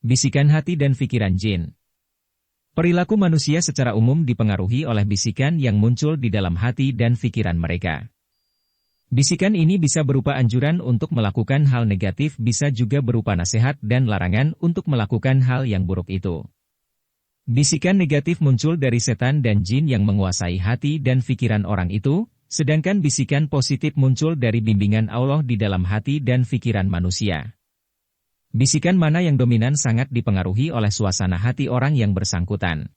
Bisikan hati dan pikiran jin. Perilaku manusia secara umum dipengaruhi oleh bisikan yang muncul di dalam hati dan pikiran mereka. Bisikan ini bisa berupa anjuran untuk melakukan hal negatif, bisa juga berupa nasihat dan larangan untuk melakukan hal yang buruk itu. Bisikan negatif muncul dari setan dan jin yang menguasai hati dan pikiran orang itu, sedangkan bisikan positif muncul dari bimbingan Allah di dalam hati dan pikiran manusia. Bisikan mana yang dominan sangat dipengaruhi oleh suasana hati orang yang bersangkutan.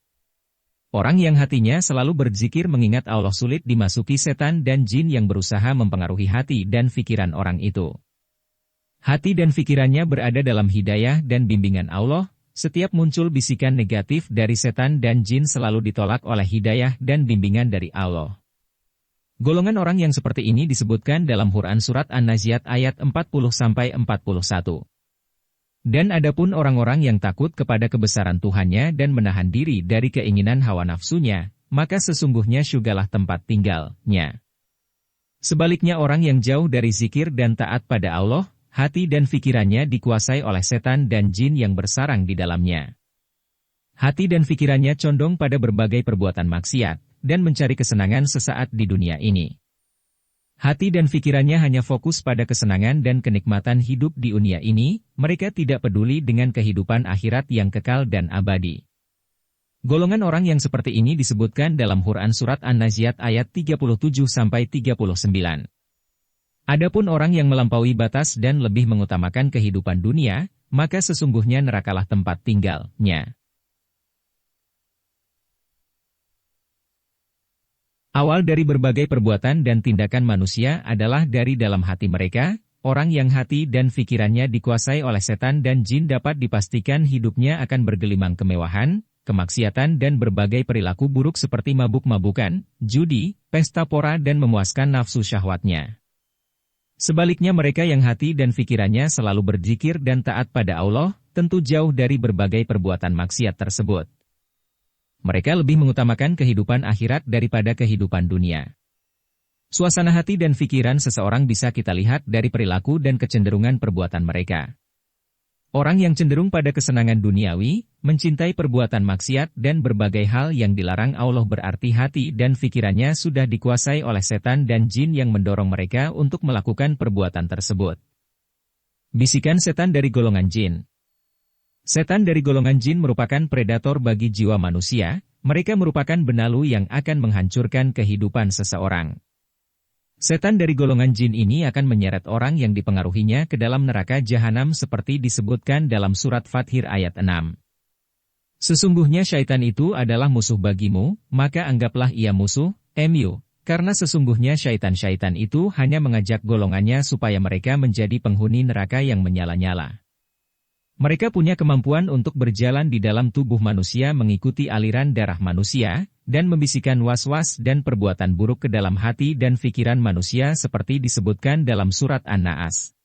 Orang yang hatinya selalu berzikir mengingat Allah sulit dimasuki setan dan jin yang berusaha mempengaruhi hati dan pikiran orang itu. Hati dan pikirannya berada dalam hidayah dan bimbingan Allah, setiap muncul bisikan negatif dari setan dan jin selalu ditolak oleh hidayah dan bimbingan dari Allah. Golongan orang yang seperti ini disebutkan dalam Quran Surat An-Naziat ayat 40-41. Dan adapun orang-orang yang takut kepada kebesaran Tuhannya dan menahan diri dari keinginan hawa nafsunya, maka sesungguhnya syurgalah tempat tinggalnya. Sebaliknya orang yang jauh dari zikir dan taat pada Allah, hati dan pikirannya dikuasai oleh setan dan jin yang bersarang di dalamnya. Hati dan pikirannya condong pada berbagai perbuatan maksiat, dan mencari kesenangan sesaat di dunia ini. Hati dan pikirannya hanya fokus pada kesenangan dan kenikmatan hidup di dunia ini, mereka tidak peduli dengan kehidupan akhirat yang kekal dan abadi. Golongan orang yang seperti ini disebutkan dalam Quran Surat An-Naziat ayat 37-39. Adapun orang yang melampaui batas dan lebih mengutamakan kehidupan dunia, maka sesungguhnya nerakalah tempat tinggalnya. Awal dari berbagai perbuatan dan tindakan manusia adalah dari dalam hati mereka. Orang yang hati dan pikirannya dikuasai oleh setan dan jin dapat dipastikan hidupnya akan bergelimang kemewahan, kemaksiatan dan berbagai perilaku buruk seperti mabuk-mabukan, judi, pesta pora dan memuaskan nafsu syahwatnya. Sebaliknya mereka yang hati dan pikirannya selalu berzikir dan taat pada Allah, tentu jauh dari berbagai perbuatan maksiat tersebut. Mereka lebih mengutamakan kehidupan akhirat daripada kehidupan dunia. Suasana hati dan pikiran seseorang bisa kita lihat dari perilaku dan kecenderungan perbuatan mereka. Orang yang cenderung pada kesenangan duniawi, mencintai perbuatan maksiat dan berbagai hal yang dilarang Allah berarti hati dan pikirannya sudah dikuasai oleh setan dan jin yang mendorong mereka untuk melakukan perbuatan tersebut. Bisikan setan dari golongan jin. Setan dari golongan jin merupakan predator bagi jiwa manusia, mereka merupakan benalu yang akan menghancurkan kehidupan seseorang. Setan dari golongan jin ini akan menyeret orang yang dipengaruhinya ke dalam neraka jahanam seperti disebutkan dalam surat Fathir ayat 6. Sesungguhnya syaitan itu adalah musuh bagimu, maka anggaplah ia musuh, karena sesungguhnya syaitan-syaitan itu hanya mengajak golongannya supaya mereka menjadi penghuni neraka yang menyala-nyala. Mereka punya kemampuan untuk berjalan di dalam tubuh manusia mengikuti aliran darah manusia, dan membisikkan was-was dan perbuatan buruk ke dalam hati dan pikiran manusia seperti disebutkan dalam surat An-Naas.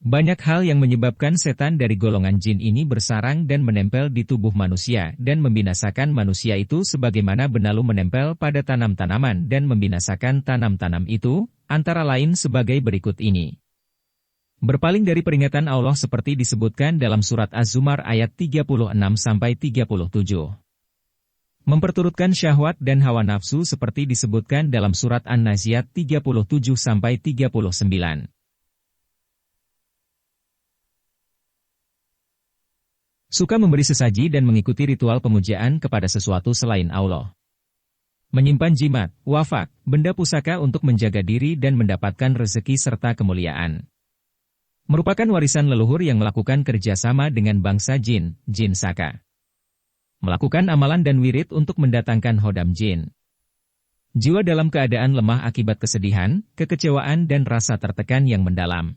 Banyak hal yang menyebabkan setan dari golongan jin ini bersarang dan menempel di tubuh manusia dan membinasakan manusia itu sebagaimana benalu menempel pada tanam-tanaman dan membinasakan tanam-tanam itu, antara lain sebagai berikut ini. Berpaling dari peringatan Allah seperti disebutkan dalam surat Az-Zumar ayat 36-37. Memperturutkan syahwat dan hawa nafsu seperti disebutkan dalam surat An-Naziat 37-39. Suka memberi sesaji dan mengikuti ritual pemujaan kepada sesuatu selain Allah. Menyimpan jimat, wafak, benda pusaka untuk menjaga diri dan mendapatkan rezeki serta kemuliaan. Merupakan warisan leluhur yang melakukan kerjasama dengan bangsa jin, jin saka. Melakukan amalan dan wirid untuk mendatangkan hodam jin. Jiwa dalam keadaan lemah akibat kesedihan, kekecewaan dan rasa tertekan yang mendalam.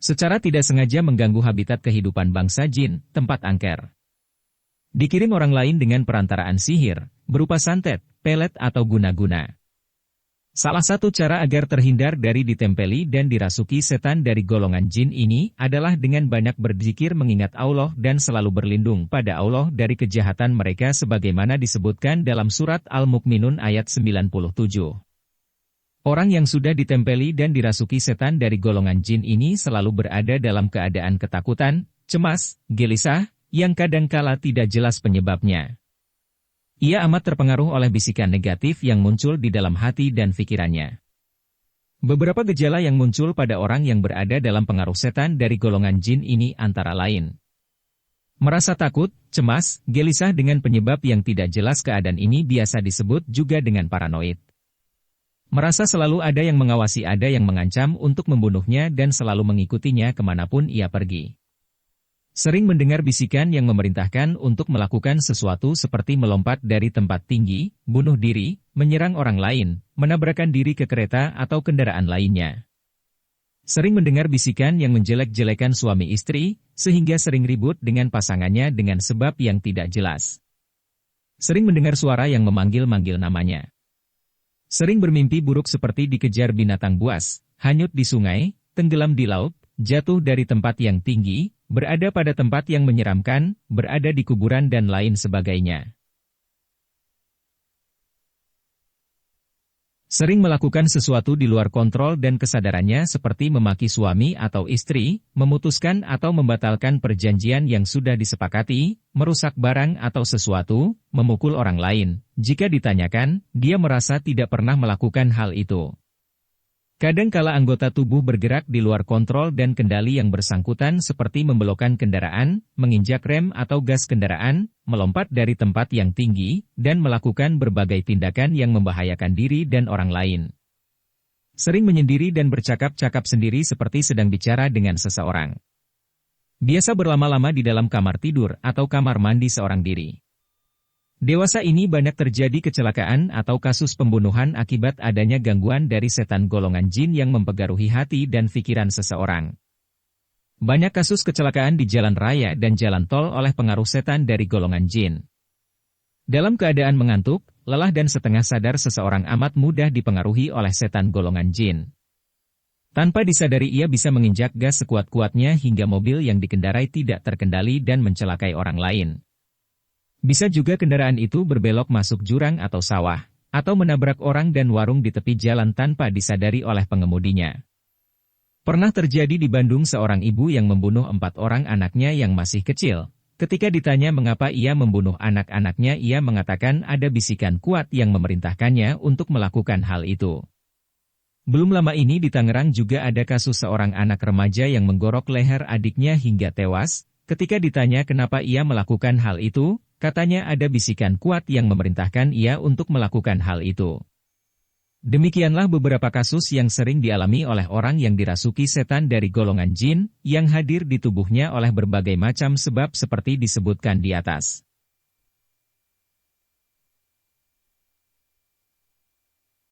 Secara tidak sengaja mengganggu habitat kehidupan bangsa jin, tempat angker. Dikirim orang lain dengan perantaraan sihir, berupa santet, pelet atau guna-guna. Salah satu cara agar terhindar dari ditempeli dan dirasuki setan dari golongan jin ini adalah dengan banyak berzikir mengingat Allah dan selalu berlindung pada Allah dari kejahatan mereka sebagaimana disebutkan dalam surat Al-Mukminun ayat 97. Orang yang sudah ditempeli dan dirasuki setan dari golongan jin ini selalu berada dalam keadaan ketakutan, cemas, gelisah, yang kadangkala tidak jelas penyebabnya. Ia amat terpengaruh oleh bisikan negatif yang muncul di dalam hati dan pikirannya. Beberapa gejala yang muncul pada orang yang berada dalam pengaruh setan dari golongan jin ini antara lain: merasa takut, cemas, gelisah dengan penyebab yang tidak jelas. Keadaan ini biasa disebut juga dengan paranoid. Merasa selalu ada yang mengawasi, ada yang mengancam untuk membunuhnya dan selalu mengikutinya kemanapun ia pergi. Sering mendengar bisikan yang memerintahkan untuk melakukan sesuatu seperti melompat dari tempat tinggi, bunuh diri, menyerang orang lain, menabrakkan diri ke kereta atau kendaraan lainnya. Sering mendengar bisikan yang menjelek-jelekan suami istri, sehingga sering ribut dengan pasangannya dengan sebab yang tidak jelas. Sering mendengar suara yang memanggil-manggil namanya. Sering bermimpi buruk seperti dikejar binatang buas, hanyut di sungai, tenggelam di laut, jatuh dari tempat yang tinggi, berada pada tempat yang menyeramkan, berada di kuburan dan lain sebagainya. Sering melakukan sesuatu di luar kontrol dan kesadarannya seperti memaki suami atau istri, memutuskan atau membatalkan perjanjian yang sudah disepakati, merusak barang atau sesuatu, memukul orang lain. Jika ditanyakan, dia merasa tidak pernah melakukan hal itu. Kadangkala anggota tubuh bergerak di luar kontrol dan kendali yang bersangkutan seperti membelokkan kendaraan, menginjak rem atau gas kendaraan, melompat dari tempat yang tinggi, dan melakukan berbagai tindakan yang membahayakan diri dan orang lain. Sering menyendiri dan bercakap-cakap sendiri seperti sedang bicara dengan seseorang. Biasa berlama-lama di dalam kamar tidur atau kamar mandi seorang diri. Dewasa ini banyak terjadi kecelakaan atau kasus pembunuhan akibat adanya gangguan dari setan golongan jin yang mempengaruhi hati dan pikiran seseorang. Banyak kasus kecelakaan di jalan raya dan jalan tol oleh pengaruh setan dari golongan jin. Dalam keadaan mengantuk, lelah dan setengah sadar seseorang amat mudah dipengaruhi oleh setan golongan jin. Tanpa disadari ia bisa menginjak gas sekuat-kuatnya hingga mobil yang dikendarai tidak terkendali dan mencelakai orang lain. Bisa juga kendaraan itu berbelok masuk jurang atau sawah, atau menabrak orang dan warung di tepi jalan tanpa disadari oleh pengemudinya. Pernah terjadi di Bandung seorang ibu yang membunuh 4 orang anaknya yang masih kecil. Ketika ditanya mengapa ia membunuh anak-anaknya, ia mengatakan ada bisikan kuat yang memerintahkannya untuk melakukan hal itu. Belum lama ini di Tangerang juga ada kasus seorang anak remaja yang menggorok leher adiknya hingga tewas. Ketika ditanya kenapa ia melakukan hal itu, katanya ada bisikan kuat yang memerintahkan ia untuk melakukan hal itu. Demikianlah beberapa kasus yang sering dialami oleh orang yang dirasuki setan dari golongan jin, yang hadir di tubuhnya oleh berbagai macam sebab seperti disebutkan di atas.